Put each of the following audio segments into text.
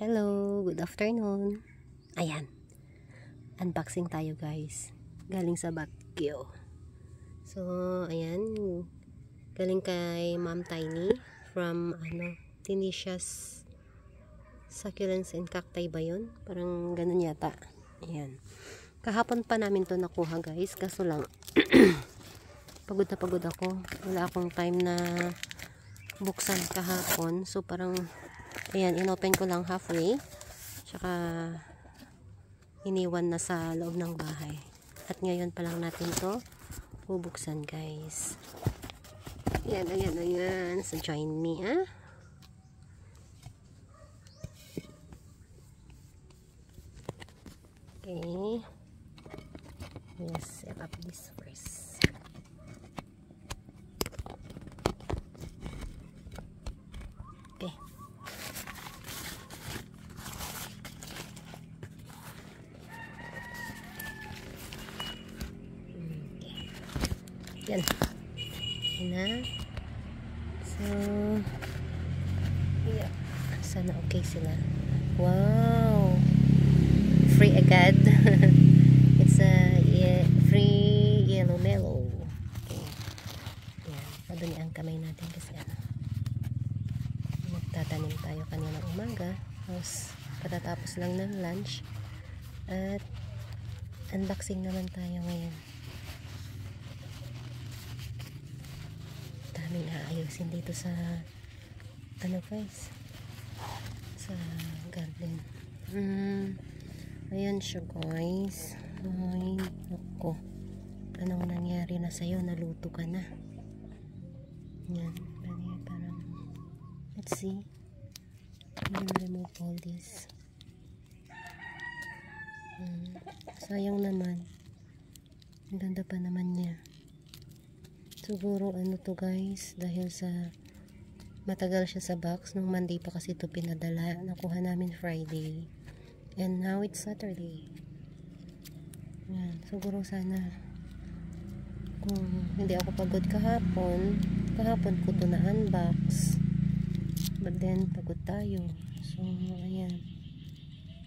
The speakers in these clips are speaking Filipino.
Hello, good afternoon. Ayan, unboxing tayo guys. Galing sa Baguio. So, ayan, galing kay Ma'am Tiny from Tinicious Succulents and Cacti ba yun? Parang ganun yata. Ayan. Kahapon pa namin to nakuha guys, kaso lang pagod na pagod ako. Wala akong time na buksan kahapon. So, parang ayan, inopen ko lang halfway. Tsaka iniwan na sa loob ng bahay. At ngayon pa lang natin to bubuksan guys. Ayan, ayan, ayan. So join me, ha? Okay. Let's set up this first. Okay. Yan. Yan na. So, yeah. Sana okay sila. Wow! Free agad. It's a free yellow mellow. Okay. Yan. Padumi ang kamay natin kasi nagtatanim tayo kaninang umaga. Tapos, katatapos lang ng lunch. At unboxing naman tayo ngayon. Daming aayusin dito sa guys, sa garden. Ayan siya guys. Ay, naku, anong nangyari na sa'yo? Naluto ka na. Yan, parang let's see. Remove all this. Sayang naman, ang ganda pa naman niya. Siguro to guys, dahil sa matagal siya sa box. Nung Monday pa kasi ito pinadala. Nakuha namin Friday. And now it's Saturday. Yan. Siguro sana kung hindi ako pagod kahapon ko ito na-unbox. But then, pagod tayo. So, ayan.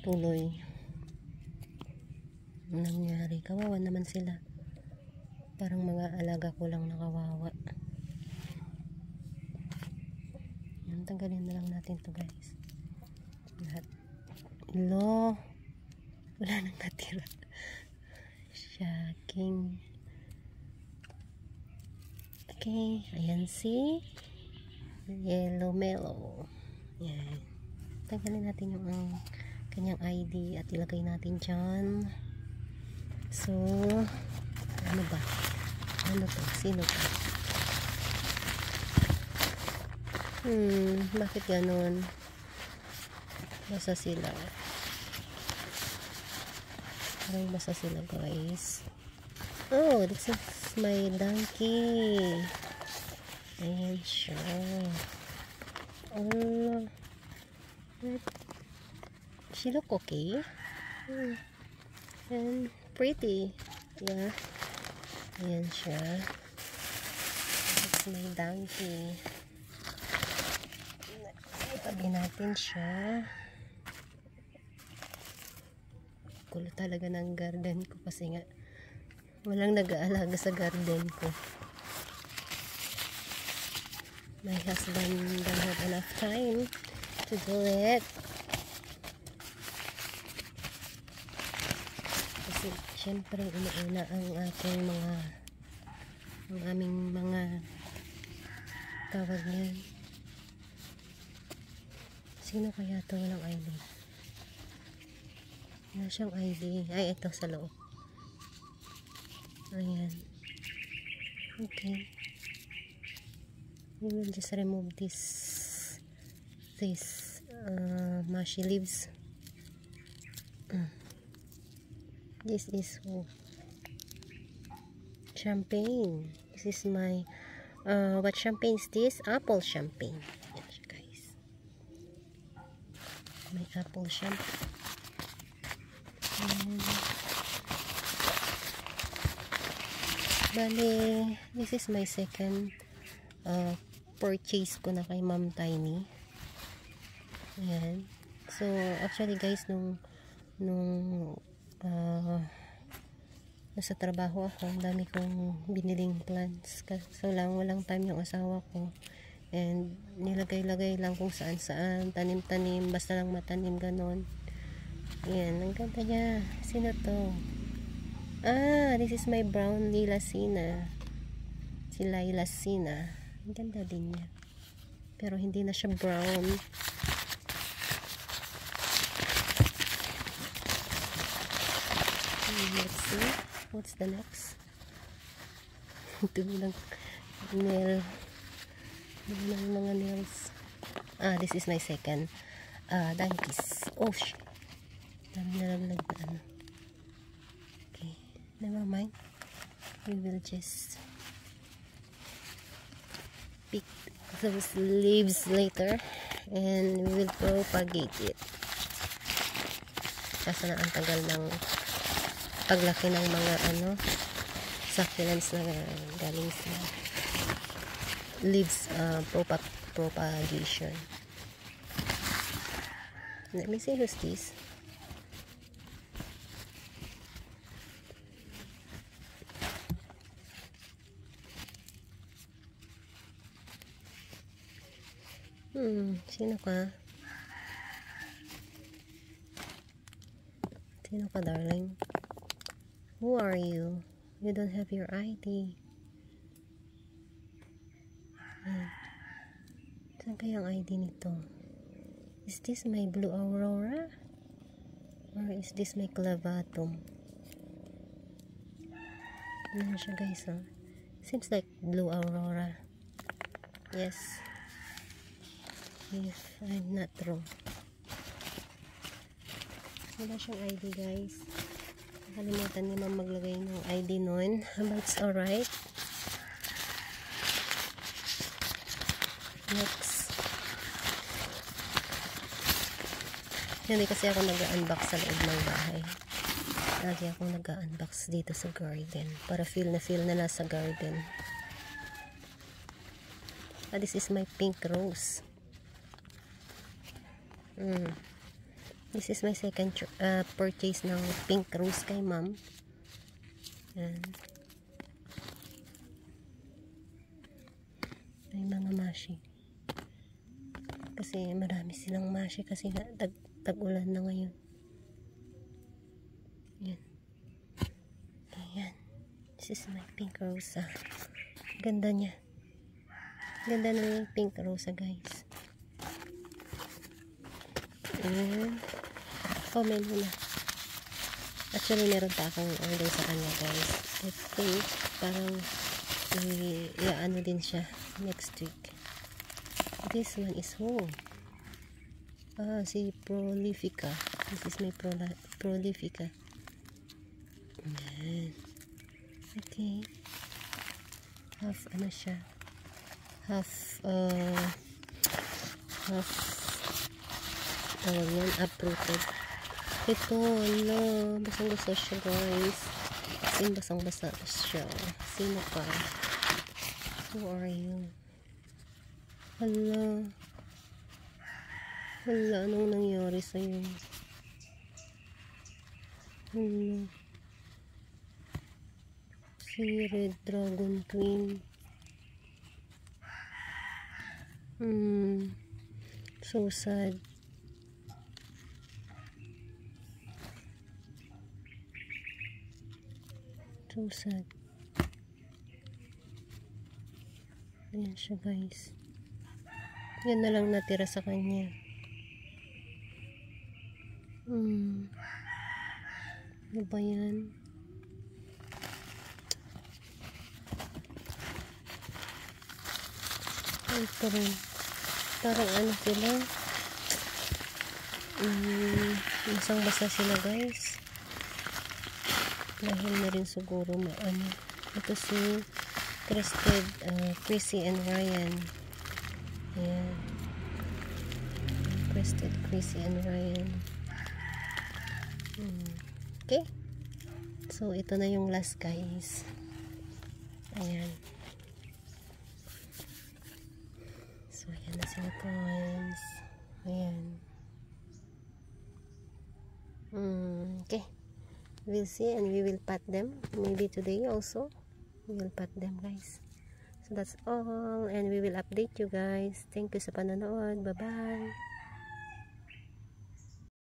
Tuloy. Ang nangyari. Kawawa naman sila. Parang mga alaga ko lang nakawawa. Yan, tanggalin na lang natin to guys. Lahat. Lo, wala nang natira. Shocking. Okay, ayan si yellow mellow. Yan. Tanggalin natin yung kanyang ID at ilagay natin dyan. So, ano ba? Ano to? Sino to? Bakit ganun? Basa sila. Parang basa sila guys. Oh, this is my donkey. Ayan siya. Oh, she look okay. And pretty. Yeah. Ayan siya. That's my donkey. Itabi natin siya. Kulo talaga ng garden ko kasi nga walang nag-aalaga sa garden ko. My husband don't have enough time to do it. Kasi syempre inuuna ang aming mga tawag niyan. Sino kaya ito walang ID? Wala siyang ID. Ay, ito sa loob. Ayan. Okay. We will just remove this mushy leaves. This is champagne. This is my what champagne is this? Apple champagne. Yes, guys. My apple champagne. Bali, this is my second purchase ko na kay Ma'am Tiny. Ayan. So, actually guys, nung nasa trabaho ako, ang dami kong biniling plants. So lang, walang time yung asawa ko. And nilagay-lagay lang kung saan-saan, tanim-tanim, basta lang matanim, ganon. Yan, ang ganda niya. Sino to? Ah, this is my brown lilacina. Si lilacina. Ang ganda din niya. Pero hindi na siya brown. Let's see. What's the next? Ito lang nail. Ng mga nails. Ah, this is my second donkeys. Oh shit. Dami nalaglag na ano. Okay. Never mind. We will just pick those leaves later and we will propagate it. Kasi na ang tagal ng paglaki ng mga succulents na galing sa leaves propagation. Let me see who's this. Sino ka? Sino ka, darling? Who are you? You don't have your ID. Saan kaya ang ID nito? Is this my blue aurora? Or is this my clavatum? Ano siya guys, oh? Seems like blue aurora. Yes. If I'm not wrong. Wala siyang ID guys. Nakalimutan niya maglagay ng ID noon. But it's alright. Next. Hindi kasi ako nag-unbox sa loob ng bahay. Lagi ako nag-unbox dito sa garden. Para feel na nasa garden. This is my pink rose. This is my second purchase ng pink rose kay ma'am. Yan. May mga mashi. Kasi marami silang mashi kasi tag-ulan na ngayon. Yan. Ayan. This is my pink rose. Ganda niya. Ganda ng pink rose guys. And comment mo na. Actually meron pa akong order sa kanya guys. I think parang ano din siya next week. This one is si Prolifica. This is my Prolifica. Ayan. Okay. Half ano siya, half tawag yan, uprooted. Ito, wala, basang basa siya guys. Kasi basang basa siya. Sino ka? Who are you? Hala, anong nangyari sa'yo? Hala, si Red Dragon Queen. So sad. So sad. Ayan siya guys. Yan na lang natira sa kanya. Ano ba yan? Ito rin. Parang ano sila. Basang-basa sila guys. Dahil na rin siguro maano. Ito si Crested Chrissy and Ryan. Ayan. Crested Chrissy and Ryan. Okay. So ito na yung last guys. Ayan. So ayan na sila guys. Ayan. Okay, we'll see and we will pat them. Maybe today also we will pat them, guys. So that's all, and we will update you guys. Thank you sa panonood. Bye bye.